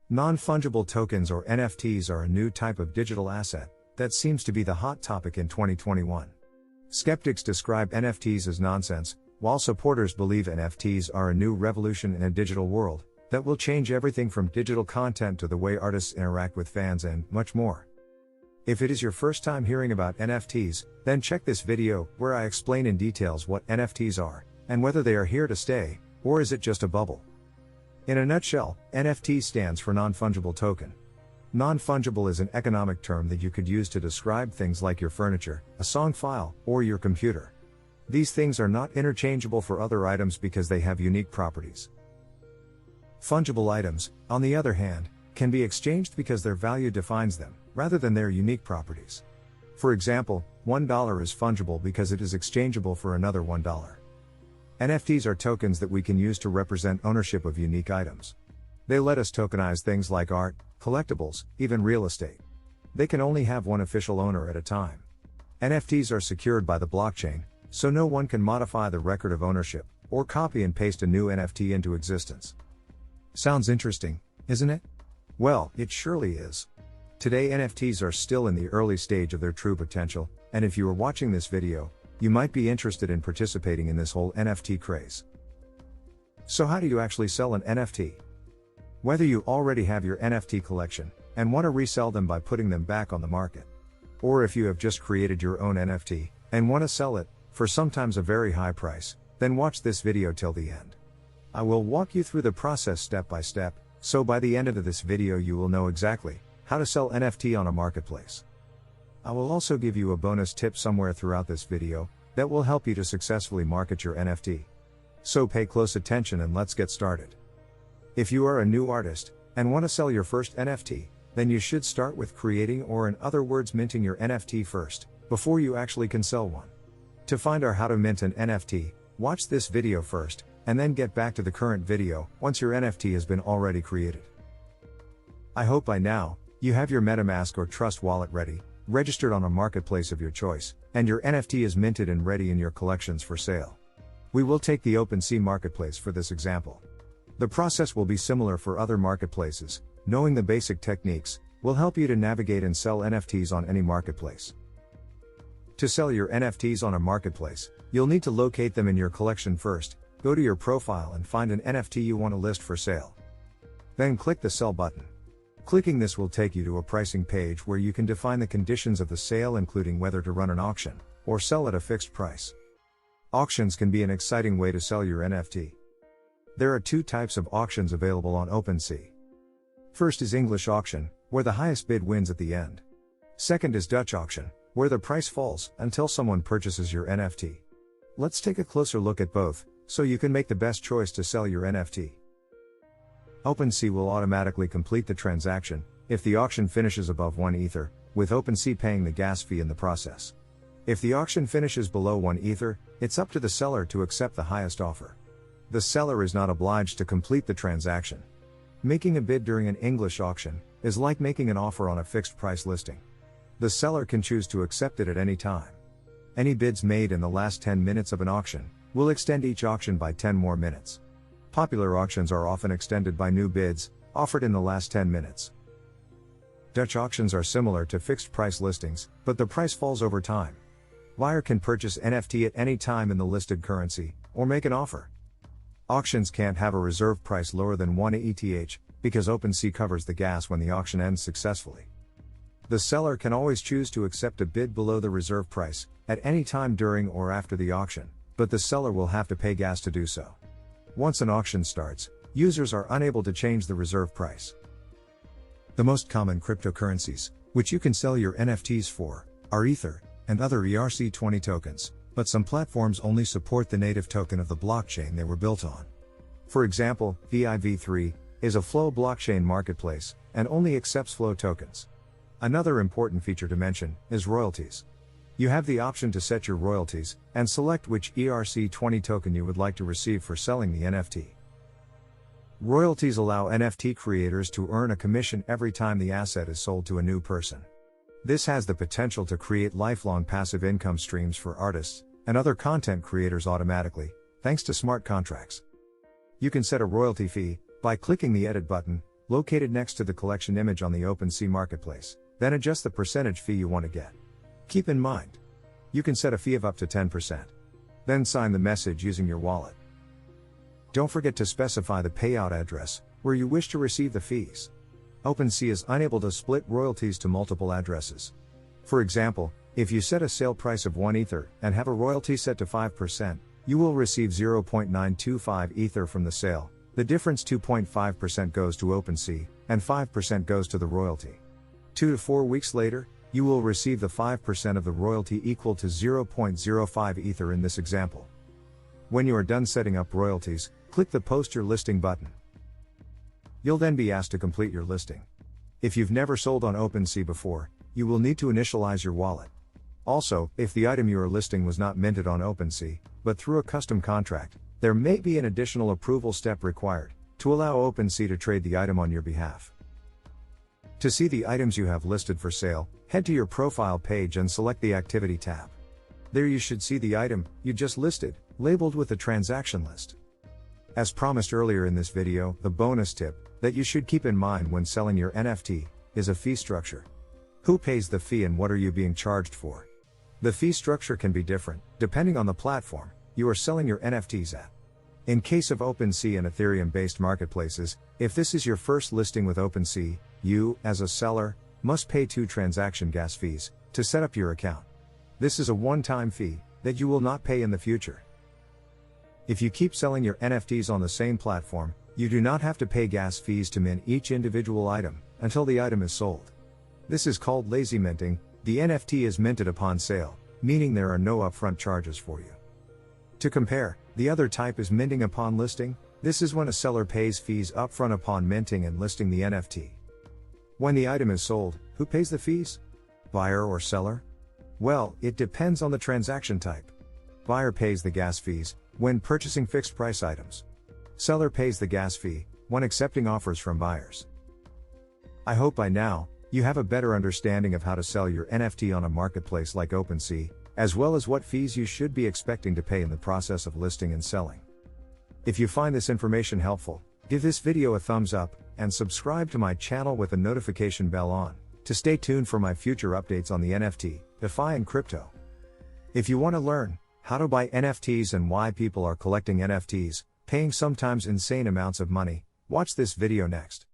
Non-fungible tokens or NFTs are a new type of digital asset that seems to be the hot topic in 2021. Skeptics describe NFTs as nonsense, while supporters believe NFTs are a new revolution in a digital world that will change everything from digital content to the way artists interact with fans and much more. If it is your first time hearing about NFTs, then check this video where I explain in details what NFTs are and whether they are here to stay, or is it just a bubble. In a nutshell, NFT stands for non-fungible token. Non-fungible is an economic term that you could use to describe things like your furniture, a song file, or your computer. These things are not interchangeable for other items because they have unique properties. Fungible items, on the other hand, can be exchanged because their value defines them, rather than their unique properties. For example, $1 is fungible because it is exchangeable for another $1. NFTs are tokens that we can use to represent ownership of unique items. They let us tokenize things like art, collectibles, even real estate. They can only have one official owner at a time. NFTs are secured by the blockchain, so no one can modify the record of ownership, or copy and paste a new NFT into existence. Sounds interesting, isn't it? Well, it surely is. Today NFTs are still in the early stage of their true potential, and if you are watching this video, you might be interested in participating in this whole NFT craze. So how do you actually sell an NFT? Whether you already have your NFT collection and want to resell them by putting them back on the market, or if you have just created your own NFT and want to sell it for sometimes a very high price, then watch this video till the end. I will walk you through the process step by step, so by the end of this video you will know exactly how to sell NFT on a marketplace. I will also give you a bonus tip somewhere throughout this video that will help you to successfully market your NFT. So pay close attention and let's get started. If you are a new artist and want to sell your first NFT, then you should start with creating, or in other words minting, your NFT first, before you actually can sell one. To find out how to mint an NFT, watch this video first, and then get back to the current video once your NFT has been already created. I hope by now, you have your MetaMask or Trust wallet ready, registered on a marketplace of your choice, and your NFT is minted and ready in your collections for sale. We will take the Opensea marketplace for this example. The process will be similar for other marketplaces. Knowing the basic techniques will help you to navigate and sell NFTs on any marketplace. To sell your NFTs on a marketplace, you'll need to locate them in your collection first. Go to your profile and find an NFT you want to list for sale. Then click the Sell button. Clicking this will take you to a pricing page where you can define the conditions of the sale, including whether to run an auction or sell at a fixed price. Auctions can be an exciting way to sell your NFT. There are two types of auctions available on Opensea. First is English auction, where the highest bid wins at the end. Second is Dutch auction, where the price falls until someone purchases your NFT. Let's take a closer look at both, so you can make the best choice to sell your NFT. Opensea will automatically complete the transaction if the auction finishes above 1 Ether, with Opensea paying the gas fee in the process. If the auction finishes below 1 Ether, it's up to the seller to accept the highest offer. The seller is not obliged to complete the transaction. Making a bid during an English auction is like making an offer on a fixed price listing. The seller can choose to accept it at any time. Any bids made in the last 10 minutes of an auction will extend each auction by 10 more minutes. Popular auctions are often extended by new bids, offered in the last 10 minutes. Dutch auctions are similar to fixed price listings, but the price falls over time. Buyer can purchase NFT at any time in the listed currency, or make an offer. Auctions can't have a reserve price lower than 1 ETH, because Opensea covers the gas when the auction ends successfully. The seller can always choose to accept a bid below the reserve price, at any time during or after the auction, but the seller will have to pay gas to do so. Once an auction starts, users are unable to change the reserve price. The most common cryptocurrencies, which you can sell your NFTs for, are Ether, and other ERC20 tokens, but some platforms only support the native token of the blockchain they were built on. For example, VIV3 is a Flow blockchain marketplace, and only accepts Flow tokens. Another important feature to mention is royalties. You have the option to set your royalties, and select which ERC20 token you would like to receive for selling the NFT. Royalties allow NFT creators to earn a commission every time the asset is sold to a new person. This has the potential to create lifelong passive income streams for artists and other content creators automatically, thanks to smart contracts. You can set a royalty fee by clicking the Edit button, located next to the collection image on the Opensea marketplace, then adjust the percentage fee you want to get. Keep in mind, you can set a fee of up to 10%. Then sign the message using your wallet. Don't forget to specify the payout address, where you wish to receive the fees. Opensea is unable to split royalties to multiple addresses. For example, if you set a sale price of 1 Ether and have a royalty set to 5%, you will receive 0.925 Ether from the sale. The difference 2.5% goes to Opensea, and 5% goes to the royalty. 2 to 4 weeks later, you will receive the 5% of the royalty equal to 0.05 Ether in this example. When you are done setting up royalties, click the Post Your Listing button. You'll then be asked to complete your listing. If you've never sold on Opensea before, you will need to initialize your wallet. Also, if the item you are listing was not minted on Opensea, but through a custom contract, there may be an additional approval step required to allow Opensea to trade the item on your behalf. To see the items you have listed for sale, head to your profile page and select the Activity tab. There you should see the item you just listed, labeled with the transaction list. As promised earlier in this video, the bonus tip that you should keep in mind when selling your NFT is a fee structure. Who pays the fee and what are you being charged for? The fee structure can be different, depending on the platform you are selling your NFTs at. In case of Opensea and Ethereum-based marketplaces, if this is your first listing with Opensea, you, as a seller, must pay 2 transaction gas fees to set up your account. This is a one-time fee that you will not pay in the future. If you keep selling your NFTs on the same platform, you do not have to pay gas fees to mint each individual item until the item is sold. This is called lazy minting. The NFT is minted upon sale, meaning there are no upfront charges for you. To compare, the other type is minting upon listing. This is when a seller pays fees upfront upon minting and listing the NFT. When the item is sold, who pays the fees? Buyer or seller? Well, it depends on the transaction type. Buyer pays the gas fees when purchasing fixed price items. Seller pays the gas fee when accepting offers from buyers. I hope by now, you have a better understanding of how to sell your NFT on a marketplace like Opensea, as well as what fees you should be expecting to pay in the process of listing and selling. If you find this information helpful, give this video a thumbs up, and subscribe to my channel with the notification bell on, to stay tuned for my future updates on the NFT, DeFi and crypto. If you want to learn how to buy NFTs and why people are collecting NFTs, paying sometimes insane amounts of money, watch this video next.